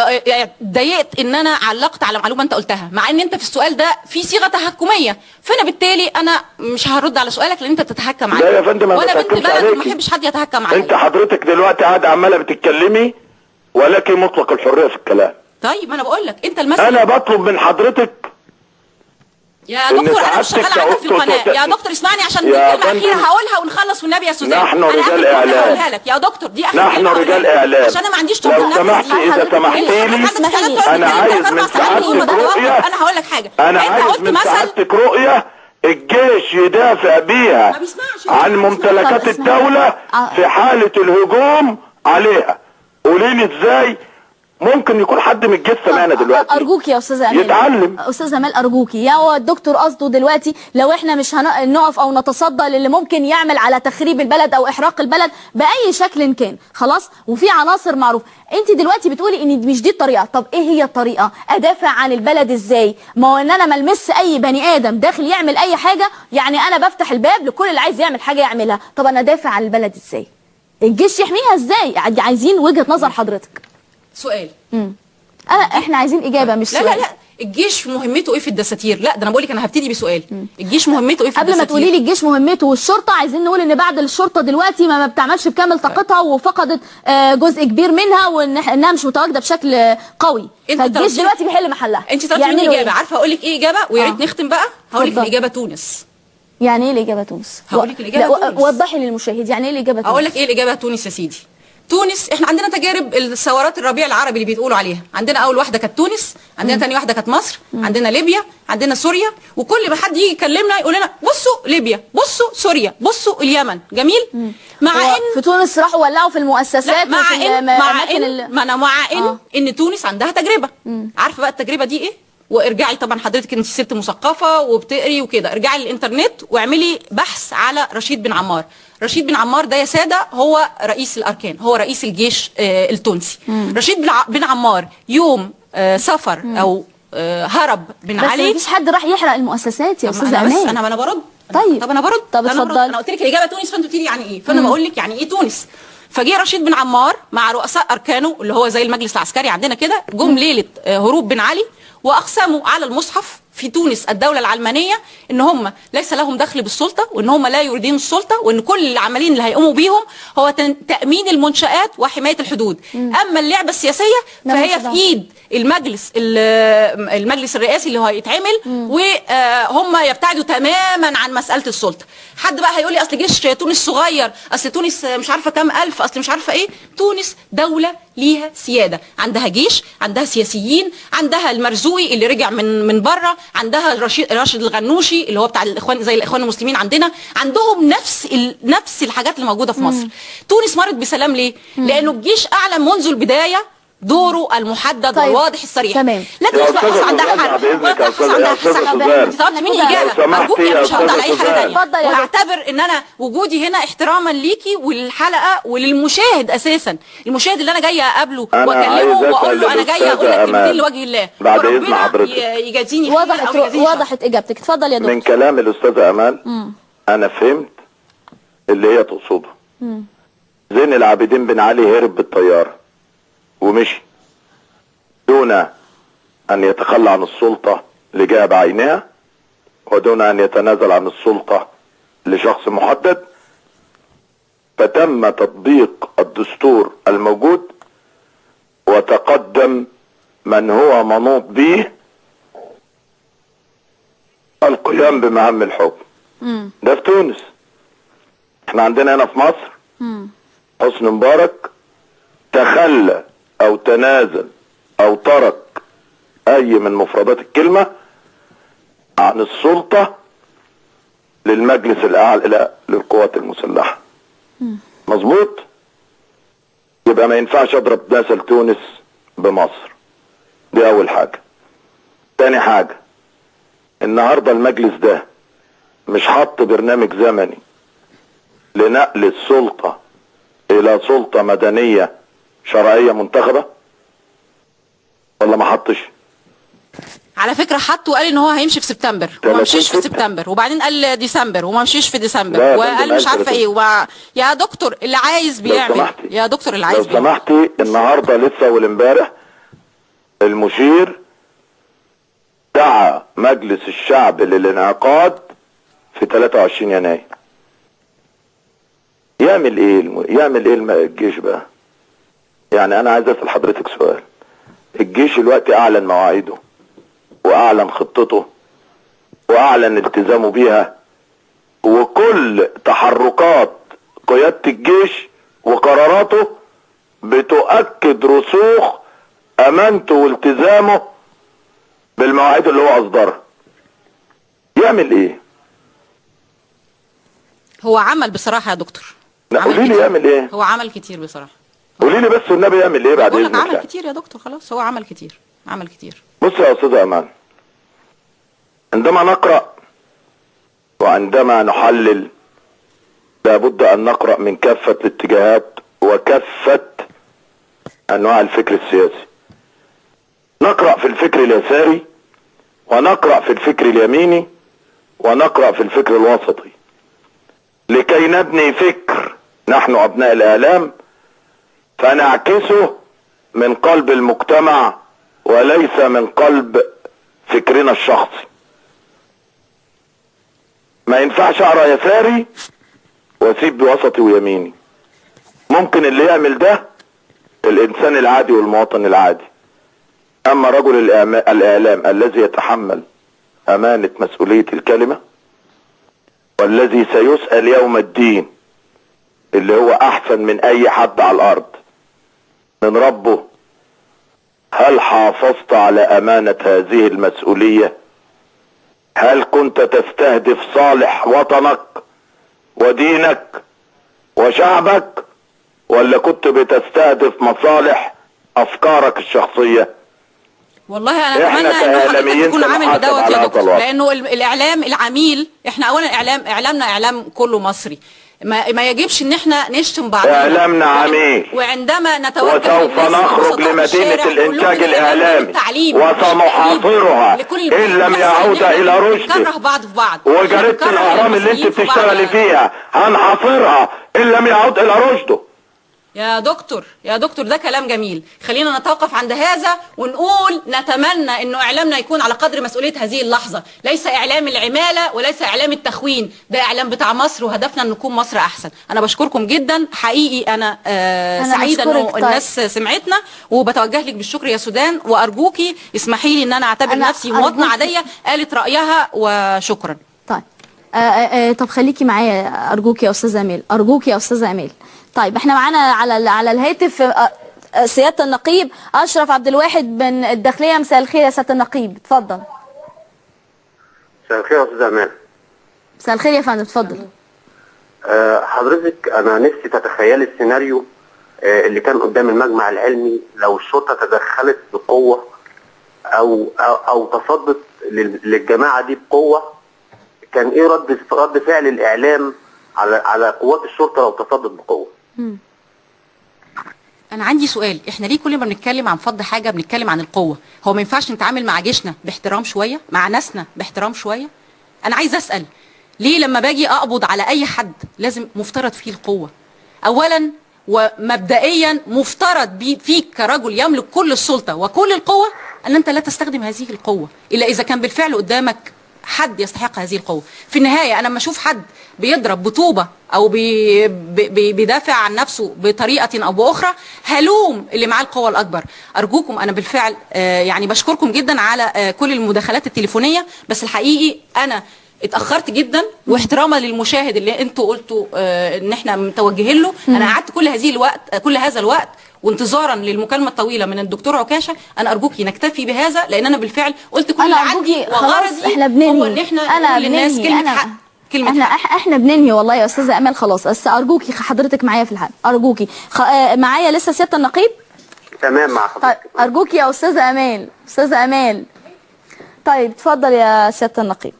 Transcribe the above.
اتضايقت ان انا علقت على معلومه انت قلتها، مع ان انت في السؤال ده في صيغه تهكميه، فانا بالتالي انا مش هرد على سؤالك لان انت بتتهكم عليا. لا يا فندم انا وانا بنت بتهكمش بلد عليكي. وما احبش حد يتهكم عليا. انت حضرتك دلوقتي قاعده عماله بتتكلمي ولك مطلق الحريه في الكلام. طيب انا بقول لك انت المثل. انا بطلب من حضرتك يا دكتور انا مش شغاله عندك في القناه. يا دكتور اسمعني عشان دي كلمه اخيره هقولها ونخلص والنبي يا سوزان. نحن رجال اعلام. هقولها لك يا دكتور، دي اخر نحن رجال اعلام. عشان انا ما عنديش لو سمحتي اذا سمحتي لي انا عايز من سعادتك رؤيه. انا هقول لك حاجه. انا عايز من سعادتك رؤيه الجيش يدافع بيها عن ممتلكات الدوله في حاله الهجوم عليها. قولي لي ازاي ممكن يكون حد من الجيش سمعنا دلوقتي؟ ارجوك يا استاذ امال يتعلم. استاذ امال ارجوكي، يا هو الدكتور قصده دلوقتي لو احنا مش هنقف او نتصدى للي ممكن يعمل على تخريب البلد او احراق البلد باي شكل كان، خلاص، وفي عناصر معروفه. انت دلوقتي بتقولي ان مش دي الطريقه. طب ايه هي الطريقه؟ ادافع عن البلد ازاي؟ ما هو ان انا ما المس اي بني ادم داخل يعمل اي حاجه، يعني انا بفتح الباب لكل اللي عايز يعمل حاجه يعملها. طب انا ادافع عن البلد ازاي؟ الجيش يحميها ازاي؟ عايزين وجهه نظر حضرتك. سؤال. احنا عايزين اجابه مش سؤال. لا الجيش مهمته ايه في الدساتير؟ لا ده انا بقول لك انا هبتدي بسؤال. الجيش مهمته ايه في قبل ما تقولي لي الجيش مهمته والشرطه، عايزين نقول ان بعد الشرطه دلوقتي ما بتعملش بكامل طاقتها وفقدت جزء كبير منها وانها مش متواجده بشكل قوي، فالجيش دلوقتي بيحل محلها. انت طلبتي مني اجابه، عارفه اقول لك ايه اجابه ويا ريت نختم بقى. هقول لك الاجابه تونس. يعني ايه الاجابه تونس؟ هقول لك الاجابه تونس. وضحي للمشاهد يعني ايه الاجابه تونس. هقول لك ايه الاجابه تونس يا سيدي. تونس احنا عندنا تجارب الثورات الربيع العربي اللي بيتقولوا عليها. عندنا اول واحده كانت تونس، عندنا ثاني واحده كانت مصر، عندنا ليبيا، عندنا سوريا. وكل ما حد يجي يكلمنا يقول لنا بصوا ليبيا، بصوا سوريا، بصوا اليمن. جميل. مع ان في تونس راحوا ولعوا في المؤسسات مع ان تونس عندها تجربه. عارفه بقى التجربه دي ايه؟ وارجعي طبعا حضرتك انت ست مثقفه وبتقري وكده، ارجعي للانترنت واعملي بحث على رشيد بن عمار. رشيد بن عمار ده يا ساده هو رئيس الاركان، هو رئيس الجيش التونسي. رشيد بن عمار يوم سفر او هرب بن علي. بس مفيش حد راح يحرق المؤسسات يا استاذ امان. انا برد. طيب طب انا برد. طب اتفضلي. انا قلت لك الاجابه تونس فانت قلت لي يعني ايه، فانا بقول لك يعني ايه تونس. فجه رشيد بن عمار مع رؤساء اركانه اللي هو زي المجلس العسكري عندنا كده، جم ليله هروب بن علي واقسموا على المصحف في تونس الدولة العلمانية ان هم ليس لهم دخل بالسلطة، وان هم لا يريدون السلطة، وان كل العمليين اللي هيقوموا بيهم هو تأمين المنشآت وحماية الحدود. اما اللعبة السياسية فهي في ايد المجلس الرئاسي اللي هو هيتعمل، وهم يبتعدوا تماما عن مسألة السلطة. حد بقى هيقول لي اصل جيش تونس صغير، اصل تونس مش عارفة كام الف، اصل مش عارفة ايه. تونس دولة ليها سيادة، عندها جيش، عندها سياسيين، عندها المرزوقي اللي رجع من بره، عندها راشد الغنوشي اللي هو بتاع الاخوان زي الاخوان المسلمين عندنا، عندهم نفس الحاجات اللي موجوده في مصر. تونس مرت بسلام ليه؟ لانه الجيش اعلن منذ البدايه دوره المحدد والواضح الصريح. تمام. لا تونس بقى خلاص عندها حرب ولا خلاص عندها حساب. انت طلبت مني اجابه، ارجوك يا مش هرد على اي حاجه ثانيه. وهعتبر ان انا وجودي هنا احتراما ليكي وللحلقه وللمشاهد اساسا، المشاهد اللي انا جايه اقابله واكلمه واقول له انا جايه اقول لك كلمتين لوجه الله. بعد اذن حضرتك يجازيني. وضحت اجابتك. اتفضل يا دكتور. من كلام الاستاذه امال انا فهمت اللي هي تقصده. زين العابدين بن علي هرب بالطياره ومشي دون ان يتخلى عن السلطة لجهة بعينها، ودون ان يتنازل عن السلطة لشخص محدد، فتم تطبيق الدستور الموجود وتقدم من هو منوط به القيام بمهام الحكم. ده في تونس. احنا عندنا هنا في مصر حسني مبارك تخلى او تنازل او ترك اي من مفردات الكلمة عن السلطة للمجلس الاعلى للقوات المسلحة. مظبوط. يبقى ما ينفعش اضرب مثل تونس بمصر. دي اول حاجة. تاني حاجة، النهاردة المجلس ده مش حط برنامج زمني لنقل السلطة الى سلطة مدنية شرعية منتخبة ولا ما حطش؟ على فكرة حط وقال ان هو هيمشي في سبتمبر وما مشيش في سبتمبر، وبعدين قال ديسمبر وما مشيش في ديسمبر، وقال مش عارفة ايه يا دكتور اللي عايز بيعمل. يا دكتور اللي عايز بيعمل. لو سمحتي النهاردة لسه اول امبارح المشير دعا مجلس الشعب للانعقاد في 23 يناير. يعمل ايه الجيش بقى؟ يعني انا عايز اسال حضرتك سؤال. الجيش دلوقتي اعلن مواعيده واعلن خطته واعلن التزامه بيها، وكل تحركات قيادة الجيش وقراراته بتؤكد رسوخ امانته والتزامه بالمواعيد اللي هو اصدرها. يعمل ايه؟ هو عمل بصراحه يا دكتور. قولي لي يعمل ايه؟ هو عمل كتير بصراحه. قولي لي بس النبي يعمل ايه بعد بقول لك اذنك؟ عمل كتير يا دكتور. خلاص هو عمل كتير. بص يا استاذه امان، عندما نقرا وعندما نحلل لابد ان نقرا من كافه الاتجاهات وكافه انواع الفكر السياسي. نقرا في الفكر اليساري ونقرا في الفكر اليميني ونقرا في الفكر الوسطي، لكي نبني فكر نحن ابناء الاعلام فنعكسه من قلب المجتمع وليس من قلب فكرنا الشخصي. ما ينفعش اقرا يساري واسيب وسطي ويميني. ممكن اللي يعمل ده الانسان العادي والمواطن العادي، اما رجل الاعلام الذي يتحمل امانة مسؤولية الكلمة والذي سيسأل يوم الدين، اللي هو احسن من اي حد على الارض من ربه، هل حافظت على امانة هذه المسؤولية؟ هل كنت تستهدف صالح وطنك ودينك وشعبك، ولا كنت بتستهدف مصالح افكارك الشخصية؟ والله انا اتمنى ان حضرتك تكون عامل بدوت يا دكتور، لانه الاعلام العميل، احنا اولا اعلامنا اعلام كله مصري، ما يجبش ان احنا نشتم بعض. اعلامنا عميل، وعندما نتوجه وسوف نخرج لمدينة الانتاج الاعلامي وسنحاصرها ان لم يعود الى رشده. نكره بعض في بعض. وجريدة الاهرام اللي انت بتشتغلي فيها هنحاصرها ان لم يعود الى رشده. يا دكتور ده كلام جميل. خلينا نتوقف عند هذا ونقول نتمنى انه اعلامنا يكون على قدر مسؤولية هذه اللحظة، ليس اعلام العمالة وليس اعلام التخوين، ده اعلام بتاع مصر، وهدفنا ان نكون مصر احسن. انا بشكركم جدا حقيقي. انا سعيدة انه الناس سمعتنا، وبتوجه لك بالشكر يا سودان، وارجوكي اسمحي لي ان انا اعتبر نفسي مواطنة عادية قالت رأيها، وشكرا. طيب طب خليكي معايا ارجوك يا استاذة امال. طيب احنا معانا على الهاتف سيادة النقيب اشرف عبد الواحد من الداخلية. مساء الخير يا سيادة النقيب، اتفضل. مساء الخير يا استاذ امال. مساء الخير يا فندم، اتفضل. حضرتك انا نفسي تتخيلي السيناريو اللي كان قدام المجمع العلمي لو الشرطة تدخلت بقوة او تصدت للجماعة دي بقوة، كان ايه رد فعل الاعلام على قوات الشرطة لو تصدت بقوة؟ انا عندي سؤال، احنا ليه كل ما بنتكلم عن فض حاجة بنتكلم عن القوة؟ هو ما ينفعش نتعامل مع جيشنا باحترام شوية، مع ناسنا باحترام شوية؟ انا عايز اسأل ليه لما باجي اقبض على اي حد لازم مفترض فيه القوة؟ اولا ومبدئيا مفترض فيك كرجل يملك كل السلطة وكل القوة ان انت لا تستخدم هذه القوة الا اذا كان بالفعل قدامك حد يستحق هذه القوة. في النهاية أنا لما أشوف حد بيضرب بطوبة أو بيدافع عن نفسه بطريقة أو بأخرى هلوم اللي معاه القوة الأكبر. أرجوكم، أنا بالفعل يعني بشكركم جدا على كل المداخلات التليفونية، بس الحقيقي أنا اتأخرت جدا، واحتراما للمشاهد اللي انتوا قلتوا ان احنا متوجهين له. انا قعدت كل هذا الوقت وانتظارا للمكالمه الطويله من الدكتور عكاشه. انا ارجوكي نكتفي بهذا، لان انا بالفعل قلت كل اللي عندي، وغرضي هو ان احنا نقول للناس كلمه حق. احنا بننهي والله يا استاذه امال، خلاص. بس ارجوكي حضرتك معايا في الحلقه، ارجوكي معايا لسه سياده النقيب. تمام مع حضرتك. طيب ارجوكي يا استاذه امال. طيب اتفضل يا سياده النقيب.